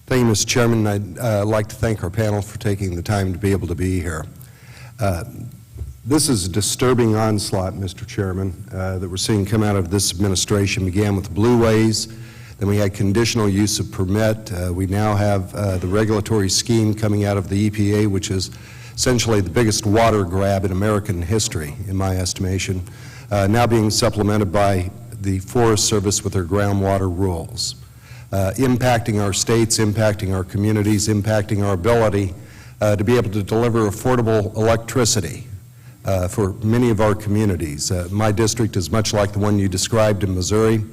Thank you, Mr. Chairman. I'd like to thank our panel for taking the time to be able to be here. This is a disturbing onslaught, Mr. Chairman, that we're seeing come out of this administration. Began with Blue Ways, then we had conditional use of permit. We now have the regulatory scheme coming out of the EPA, which is essentially the biggest water grab in American history, in my estimation, now being supplemented by the Forest Service with their groundwater rules. Impacting our states, impacting our communities, impacting our ability to be able to deliver affordable electricity for many of our communities. My district is much like the one you described in Missouri.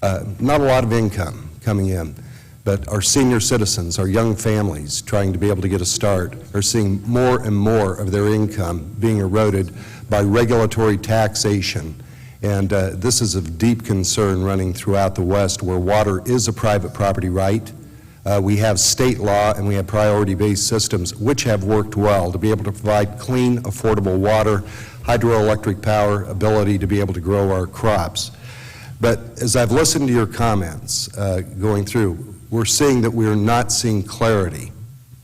Not a lot of income coming in, but our senior citizens, our young families trying to be able to get a start are seeing more and more of their income being eroded by regulatory taxation. And this is of deep concern running throughout the West, where water is a private property right. We have state law and we have priority-based systems which have worked well to be able to provide clean, affordable water, hydroelectric power, ability to be able to grow our crops. But as I've listened to your comments going through, we're seeing that we're not seeing clarity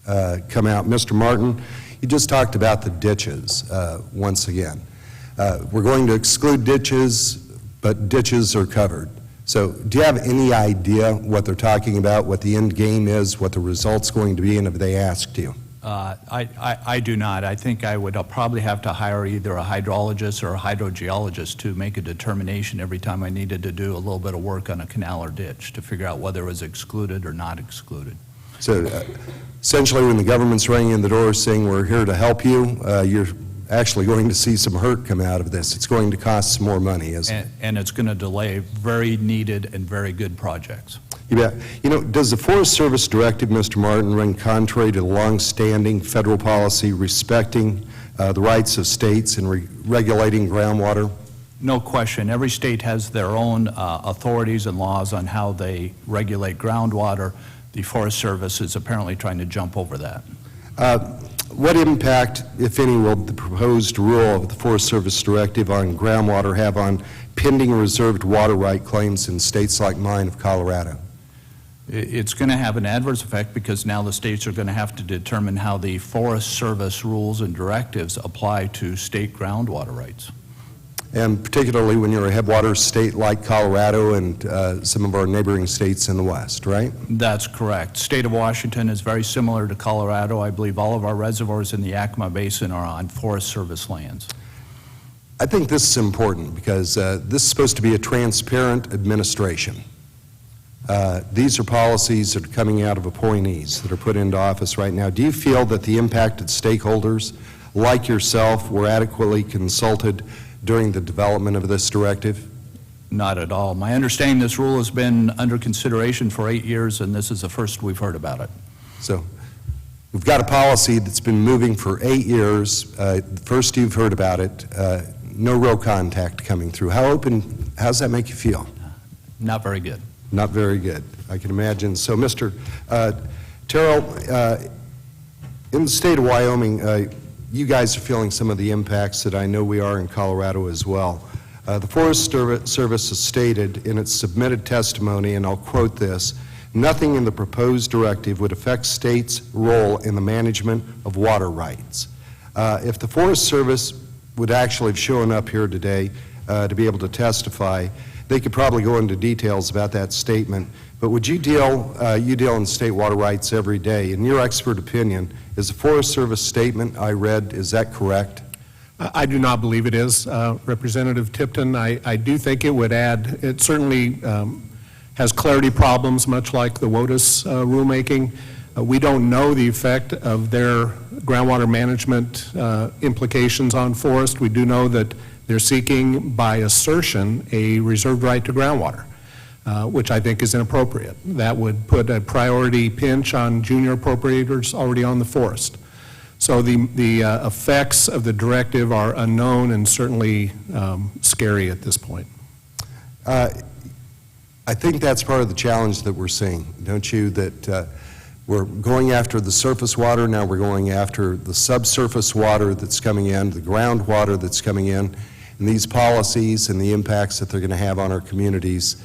come out. Mr. Martin, you just talked about the ditches once again. We're going to exclude ditches, but ditches are covered. So do you have any idea what they're talking about, what the end game is, what the result's going to be, and have they asked you? I do not. I think I would probably have to hire either a hydrologist or a hydrogeologist to make a determination every time I needed to do a little bit of work on a canal or ditch to figure out whether it was excluded or not excluded. So essentially when the government's ringing in the door saying we're here to help you, you're actually going to see some hurt come out of this. It's going to cost some more money, isn't it? And it's going to delay very needed and very good projects. You bet. You know, does the Forest Service Directive, Mr. Martin, run contrary to the long-standing federal policy respecting the rights of states in regulating groundwater? No question. Every state has their own authorities and laws on how they regulate groundwater. The Forest Service is apparently trying to jump over that. What impact, if any, will the proposed rule of the Forest Service Directive on groundwater have on pending reserved water right claims in states like mine of Colorado? It's going to have an adverse effect because now the states are going to have to determine how the Forest Service rules and directives apply to state groundwater rights. And particularly when you're a headwaters state like Colorado and some of our neighboring states in the West, right? That's correct. State of Washington is very similar to Colorado. I believe all of our reservoirs in the Yakima Basin are on Forest Service lands. I think this is important because this is supposed to be a transparent administration. These are policies that are coming out of appointees that are put into office right now. Do you feel that the impacted stakeholders, like yourself, were adequately consulted during the development of this directive? Not at all. My understanding, this rule has been under consideration for 8 years, and this is the first we've heard about it. So we've got a policy that's been moving for 8 years. First you've heard about it, no real contact coming through. How's that make you feel? Not very good. Not very good, I can imagine. So Mr. Terrell, in the state of Wyoming, you guys are feeling some of the impacts that I know we are in Colorado as well. The Forest Service has stated in its submitted testimony, and I'll quote this, "Nothing in the proposed directive would affect states' role in the management of water rights." If the Forest Service would actually have shown up here today to be able to testify, they could probably go into details about that statement. But would you deal in state water rights every day? In your expert opinion, is the Forest Service statement I read, is that correct? I do not believe it is, Representative Tipton. I do think it would add, it certainly has clarity problems, much like the WOTUS rulemaking. We don't know the effect of their groundwater management implications on forest. We do know that they're seeking, by assertion, a reserved right to groundwater, which I think is inappropriate. That would put a priority pinch on junior appropriators already on the forest. So the effects of the directive are unknown and certainly scary at this point. I think that's part of the challenge that we're seeing, don't you? That we're going after the surface water, now we're going after the subsurface water that's coming in, the groundwater that's coming in, and these policies and the impacts that they're going to have on our communities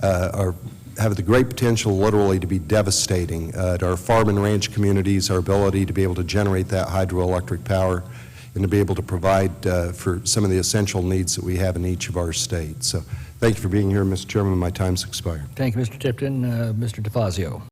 are have the great potential literally to be devastating to our farm and ranch communities, our ability to be able to generate that hydroelectric power and to be able to provide for some of the essential needs that we have in each of our states. So thank you for being here, Mr. Chairman. My time's expired. Thank you, Mr. Tipton. Mr. DeFazio.